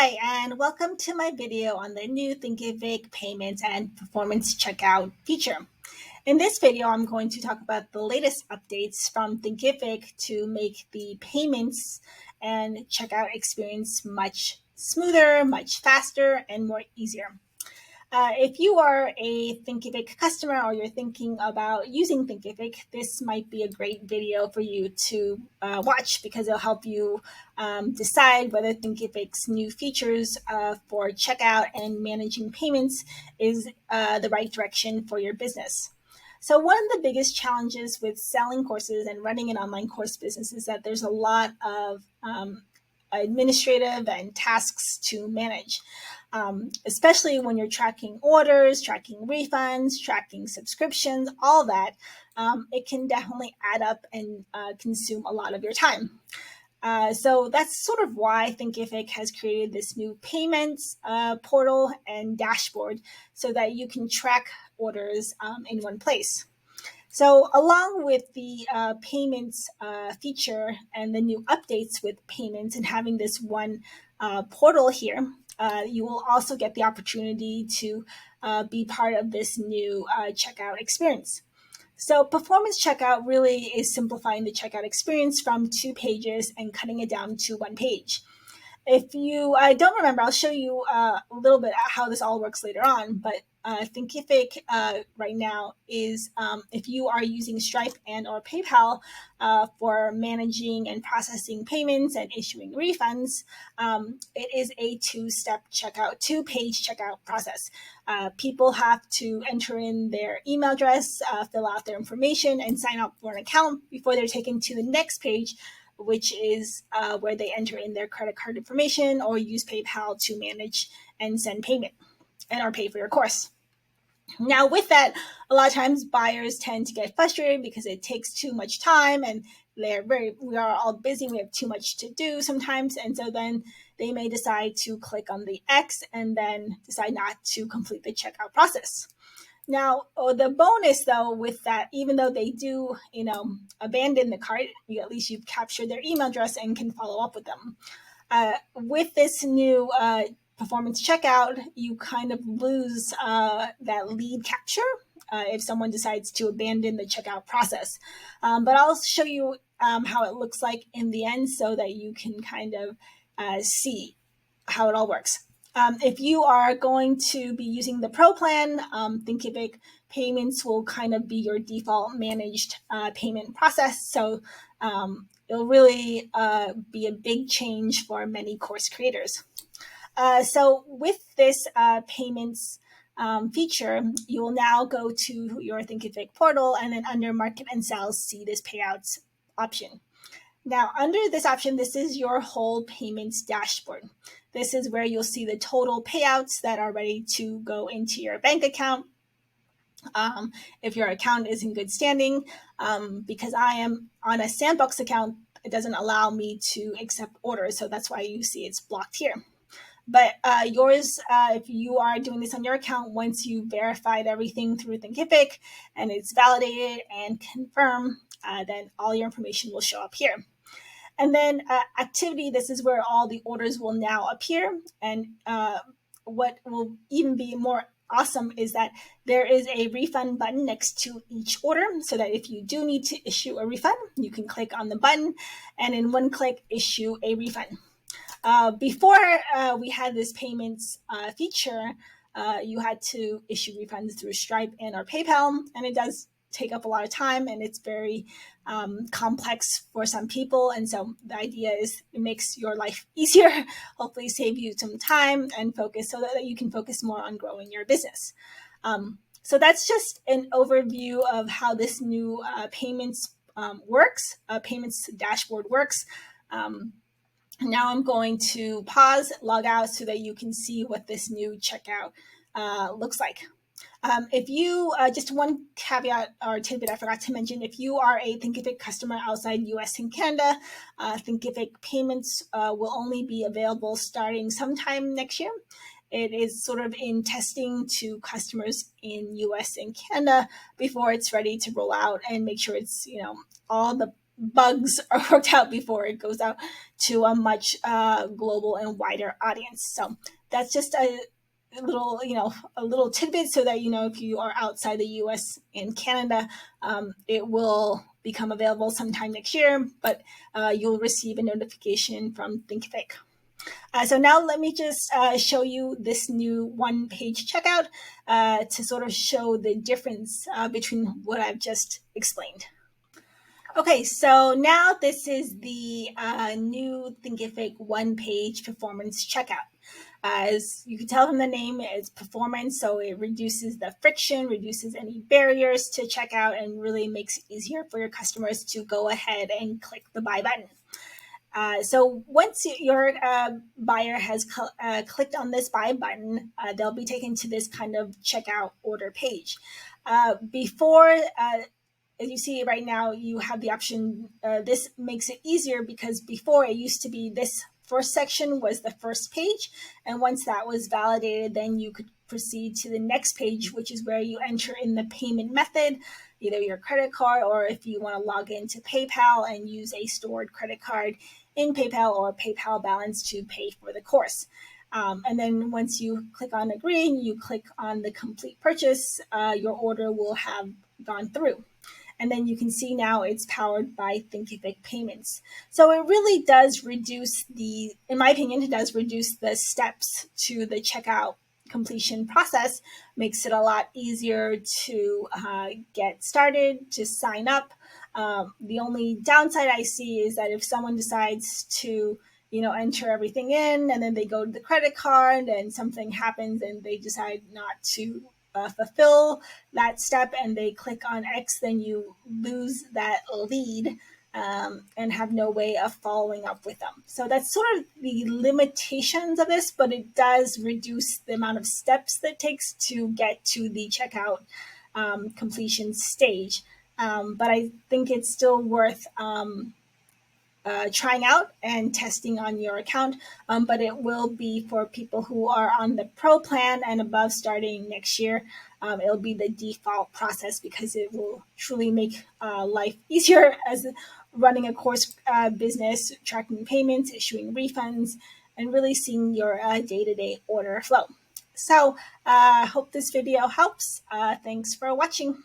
Hi, and welcome to my video on the new Thinkific payments and performance checkout feature. In this video, I'm going to talk about the latest updates from Thinkific to make the payments and checkout experience much smoother, much faster, and more easier. If you are a Thinkific customer or you're thinking about using Thinkific, this might be a great video for you to watch because it'll help you decide whether Thinkific's new features for checkout and managing payments is the right direction for your business. So one of the biggest challenges with selling courses and running an online course business is that there's a lot of administrative and tasks to manage, especially when you're tracking orders, tracking refunds, tracking subscriptions, all that. It can definitely add up and consume a lot of your time. So that's sort of why Thinkific has created this new payments portal and dashboard so that you can track orders in one place. So along with the payments feature and the new updates with payments and having this one portal here, you will also get the opportunity to be part of this new checkout experience. So performance checkout really is simplifying the checkout experience from 2 pages and cutting it down to 1 page. If you don't remember, I'll show you a little bit how this all works later on, but Thinkific right now is if you are using Stripe and or PayPal for managing and processing payments and issuing refunds, it is a 2-page checkout process. People have to enter in their email address, fill out their information, and sign up for an account before they're taken to the next page, which is where they enter in their credit card information or use PayPal to manage and send payment and or pay for your course. Now with that, a lot of times buyers tend to get frustrated because it takes too much time and we are all busy, we have too much to do sometimes, and so then they may decide to click on the X and then decide not to complete the checkout process. Now, the bonus though with that, even though they do, abandon the cart, at least you've captured their email address and can follow up with them. With this new performance checkout, you kind of lose that lead capture if someone decides to abandon the checkout process. But I'll show you how it looks like in the end so that you can kind of see how it all works. If you are going to be using the Pro plan, Thinkific payments will kind of be your default managed payment process. So it'll really be a big change for many course creators. So with this payments feature, you will now go to your Thinkific portal and then under Market and Sales, see this payouts option. Now, under this option, this is your whole payments dashboard. This is where you'll see the total payouts that are ready to go into your bank account. If your account is in good standing, because I am on a Sandbox account, it doesn't allow me to accept orders. So that's why you see it's blocked here. But yours, if you are doing this on your account, once you verified everything through Thinkific and it's validated and confirmed, then all your information will show up here. And then activity, this is where all the orders will now appear. And what will even be more awesome is that there is a refund button next to each order so that if you do need to issue a refund, you can click on the button and in one click issue a refund. Before we had this payments feature, you had to issue refunds through Stripe and or PayPal, and it does take up a lot of time and it's very complex for some people. And so the idea is it makes your life easier, hopefully save you some time and focus so that you can focus more on growing your business. So that's just an overview of how this new payments payments dashboard works. Now I'm going to pause, log out so that you can see what this new checkout looks like. If you, just one caveat or tidbit I forgot to mention, if you are a Thinkific customer outside US and Canada, Thinkific payments will only be available starting sometime next year. It is sort of in testing to customers in US and Canada before it's ready to roll out and make sure it's, all the bugs are worked out before it goes out to a much global and wider audience. So that's just a little, a little tidbit so that, if you are outside the US and Canada, it will become available sometime next year, but you'll receive a notification from Thinkific. So now let me just show you this new one-page checkout to sort of show the difference between what I've just explained. Okay, so now this is the new Thinkific one-page performance checkout. As you can tell from the name, it's performance, so it reduces the friction, reduces any barriers to checkout, and really makes it easier for your customers to go ahead and click the buy button. So once your buyer has clicked on this buy button, they'll be taken to this kind of checkout order page. Before, as you see right now, you have the option. This makes it easier because before it used to be this first section was the first page. And once that was validated, then you could proceed to the next page, which is where you enter in the payment method, either your credit card, or if you want to log into PayPal and use a stored credit card in PayPal or PayPal balance to pay for the course. And then once you click on agree, you click on the complete purchase, your order will have gone through. And then you can see now it's powered by Thinkific Payments. So it really does reduce in my opinion, it does reduce the steps to the checkout completion process, makes it a lot easier to get started, to sign up. The only downside I see is that if someone decides to enter everything in and then they go to the credit card and something happens and they decide not to fulfill that step and they click on X, then you lose that lead and have no way of following up with them. So that's sort of the limitations of this, but it does reduce the amount of steps that it takes to get to the checkout completion stage. But I think it's still worth trying out and testing on your account, but it will be for people who are on the pro plan and above starting next year. It'll be the default process because it will truly make life easier as running a course business, tracking payments, issuing refunds, and really seeing your day-to-day order flow. So I hope this video helps. Thanks for watching.